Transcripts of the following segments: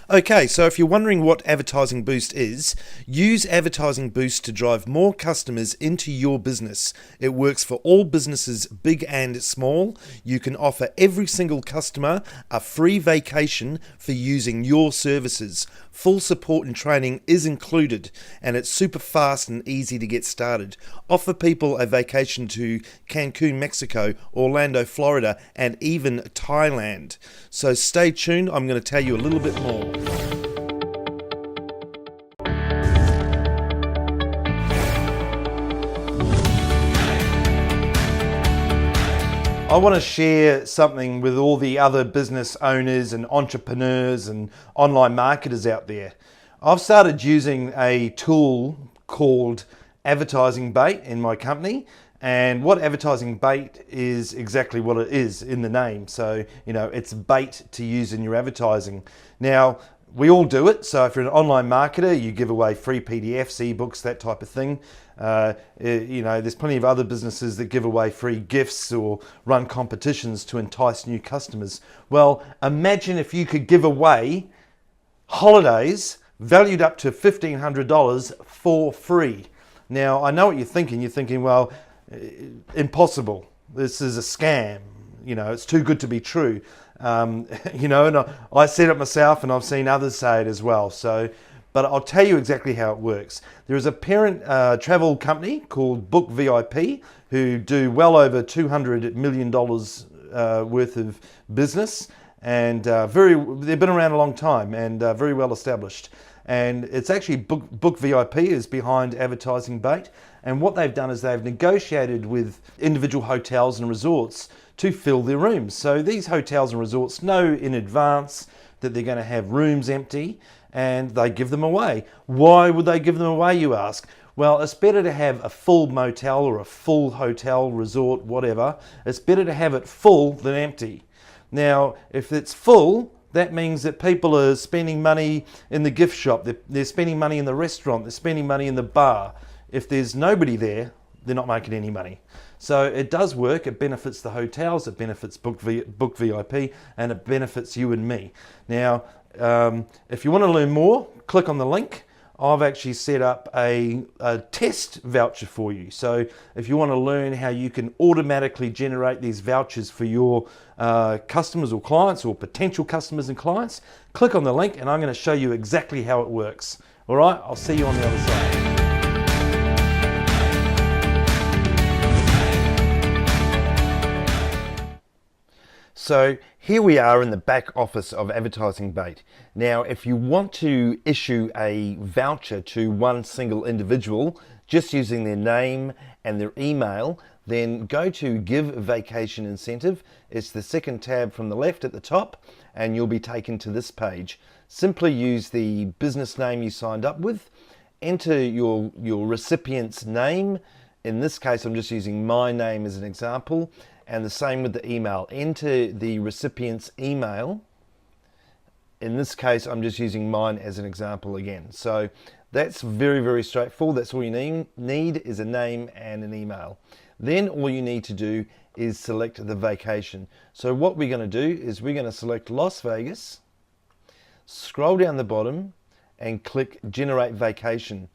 Okay, so if you're wondering what Advertising Boost is, use Advertising Boost to drive more customers into your business. It works for all businesses, big and small. You can offer every single customer a free vacation for using your services. Full support and training is included, and it's super fast and easy to get started. Offer people a vacation to Cancun, Mexico, Orlando, Florida, and even Thailand. So stay tuned, I'm going to tell you a little bit more. I want to share something with all the other business owners and entrepreneurs and online marketers out there. I've started using a tool called Advertising Bait in my company, and what Advertising Bait is exactly what it is in the name. So, it's bait to use in your advertising. Now, we all do it. So if you're an online marketer, you give away free PDFs, ebooks, that type of thing. There's plenty of other businesses that give away free gifts or run competitions to entice new customers. Well, imagine if you could give away holidays valued up to $1,500 for free. Now, I know what you're thinking. You're thinking, well, impossible. This is a scam. It's too good to be true. And I said it myself, and I've seen others say it as well. But I'll tell you exactly how it works. There is a parent travel company called Book VIP who do well over $200 million worth of business, and they've been around a long time and very well established. And it's actually Book VIP is behind Advertising Bait. And what they've done is they've negotiated with individual hotels and resorts to fill their rooms. So these hotels and resorts know in advance that they're going to have rooms empty, and they give them away. Why would they give them away, you ask? Well, it's better to have a full motel or a full hotel, resort, whatever. It's better to have it full than empty. Now, if it's full, that means that people are spending money in the gift shop, they're spending money in the restaurant, they're spending money in the bar. If there's nobody there, they're not making any money. So it does work. It benefits the hotels, it benefits Book VIP, and it benefits you and me. Now, if you want to learn more, click on the link. I've actually set up a test voucher for you. So if you want to learn how you can automatically generate these vouchers for your customers or clients or potential customers and clients, click on the link and I'm going to show you exactly how it works. All right, I'll see you on the other side. So here we are in the back office of Advertising Bait. Now, if you want to issue a voucher to one single individual, just using their name and their email, then go to Give Vacation Incentive. It's the second tab from the left at the top, and you'll be taken to this page. Simply use the business name you signed up with, enter your recipient's name. In this case, I'm just using my name as an example. And the same with the email. Enter the recipient's email. In this case, I'm just using mine as an example again. So that's very, very straightforward. That's all you need is a name and an email. Then all you need to do is select the vacation. So what we're going to do is we're going to select Las Vegas, scroll down the bottom and click Generate Vacation.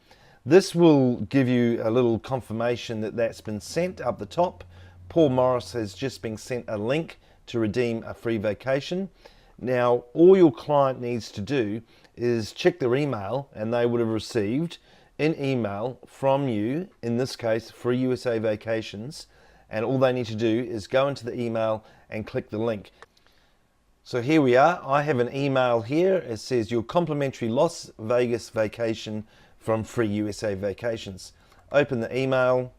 This will give you a little confirmation that that's been sent up the top. Paul Morris has just been sent a link to redeem a free vacation. Now, all your client needs to do is check their email, and they would have received an email from you, in this case, Free USA Vacations, and all they need to do is go into the email and click the link. So here we are. I have an email here. It says your complimentary Las Vegas vacation from Free USA Vacations. Open the email.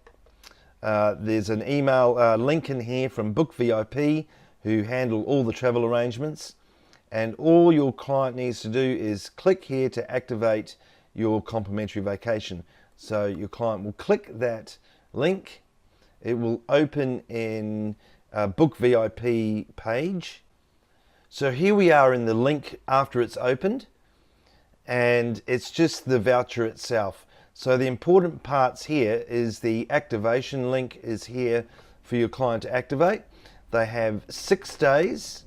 There's an email link in here from Book VIP who handle all the travel arrangements, and all your client needs to do is click here to activate your complimentary vacation. So your client will click that link. It will open in Book VIP page. So here we are in the link after it's opened, and it's just the voucher itself. So the important parts here is the activation link is here for your client to activate. They have 6 days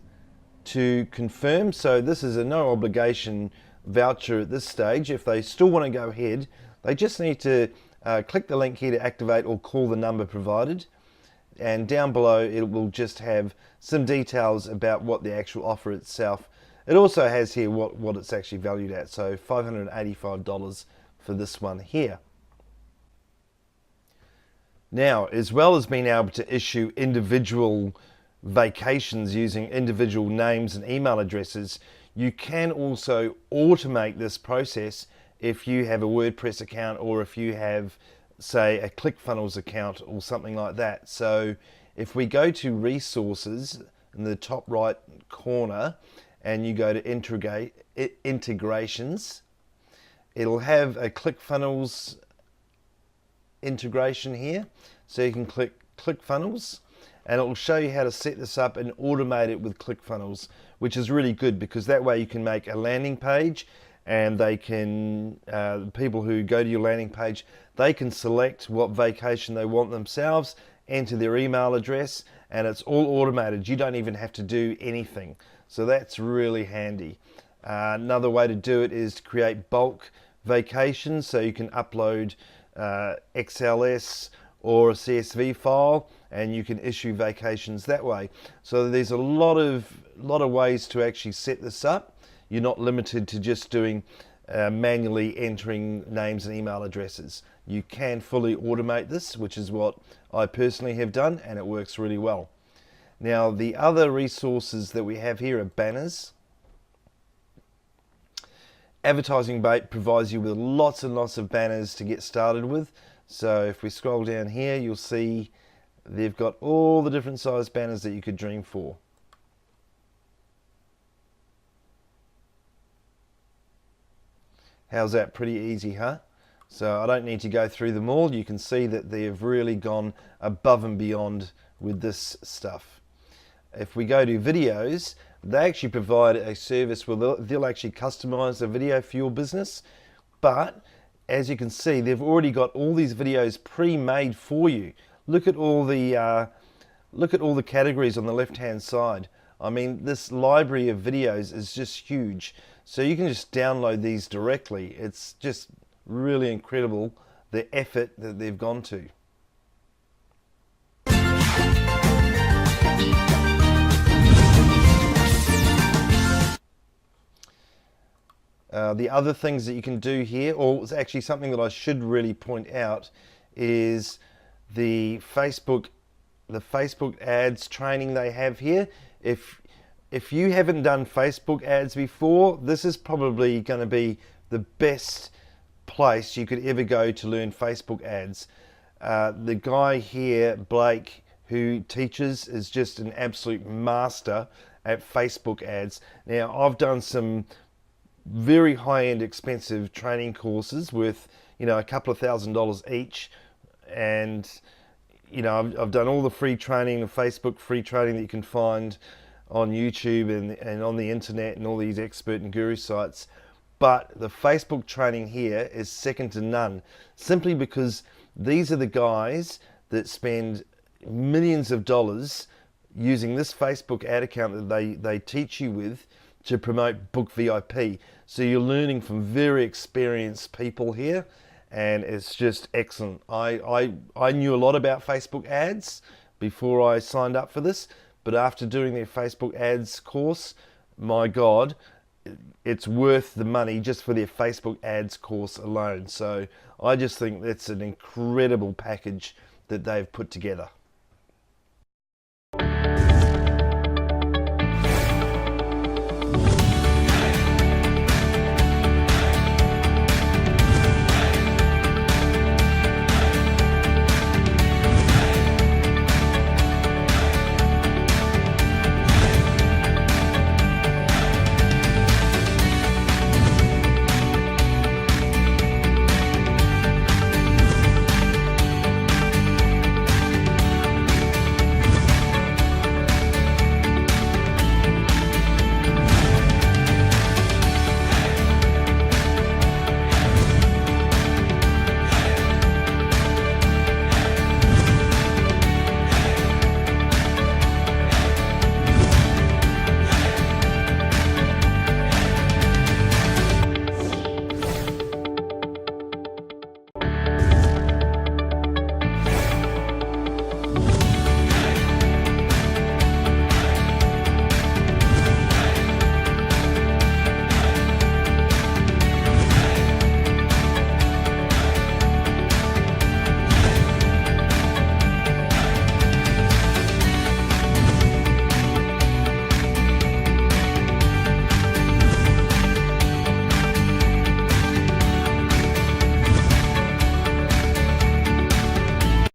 to confirm. So this is a no obligation voucher at this stage. If they still want to go ahead, they just need to click the link here to activate or call the number provided. And down below it will just have some details about what the actual offer itself. It also has here what it's actually valued at, so $585 for this one here. Now, as well as being able to issue individual vacations using individual names and email addresses, you can also automate this process if you have a WordPress account or if you have, say, a ClickFunnels account or something like that. So if we go to resources in the top right corner and you go to integrations, it'll have a ClickFunnels integration here. So you can click ClickFunnels and it will show you how to set this up and automate it with ClickFunnels, which is really good because that way you can make a landing page and they can, people who go to your landing page, they can select what vacation they want themselves, enter their email address, and it's all automated. You don't even have to do anything. So that's really handy. Another way to do it is to create bulk vacations, so you can upload XLS or a CSV file and you can issue vacations that way. So there's a lot of ways to actually set this up. You're not limited to just doing manually entering names and email addresses. You can fully automate this, which is what I personally have done, and it works really well. Now, the other resources that we have here are banners. Advertising Bait provides you with lots and lots of banners to get started with. So if we scroll down here, you'll see they've got all the different size banners that you could dream for. How's that? Pretty easy, huh? So I don't need to go through them all. You can see that they have really gone above and beyond with this stuff. If we go to videos, they actually provide a service where they'll actually customize a video for your business. But as you can see, they've already got all these videos pre-made for you. Look at all the categories on the left-hand side. I mean, this library of videos is just huge. So you can just download these directly. It's just really incredible the effort that they've gone to. The other things that you can do here, or it's actually something that I should really point out, is the Facebook ads training they have here. If you haven't done Facebook ads before, this is probably going to be the best place you could ever go to learn Facebook ads. The guy here, Blake, who teaches, is just an absolute master at Facebook ads. Now, I've done some very high-end expensive training courses worth, a couple of $1,000s each, and I've done all the free training, the Facebook free training that you can find on YouTube and on the internet and all these expert and guru sites. But the Facebook training here is second to none, simply because these are the guys that spend millions of dollars using this Facebook ad account that they teach you with to promote Book VIP. So you're learning from very experienced people here, and it's just excellent. I knew a lot about Facebook ads before I signed up for this, but after doing their Facebook ads course, my God, it's worth the money just for their Facebook ads course alone. So I just think that's an incredible package that they've put together.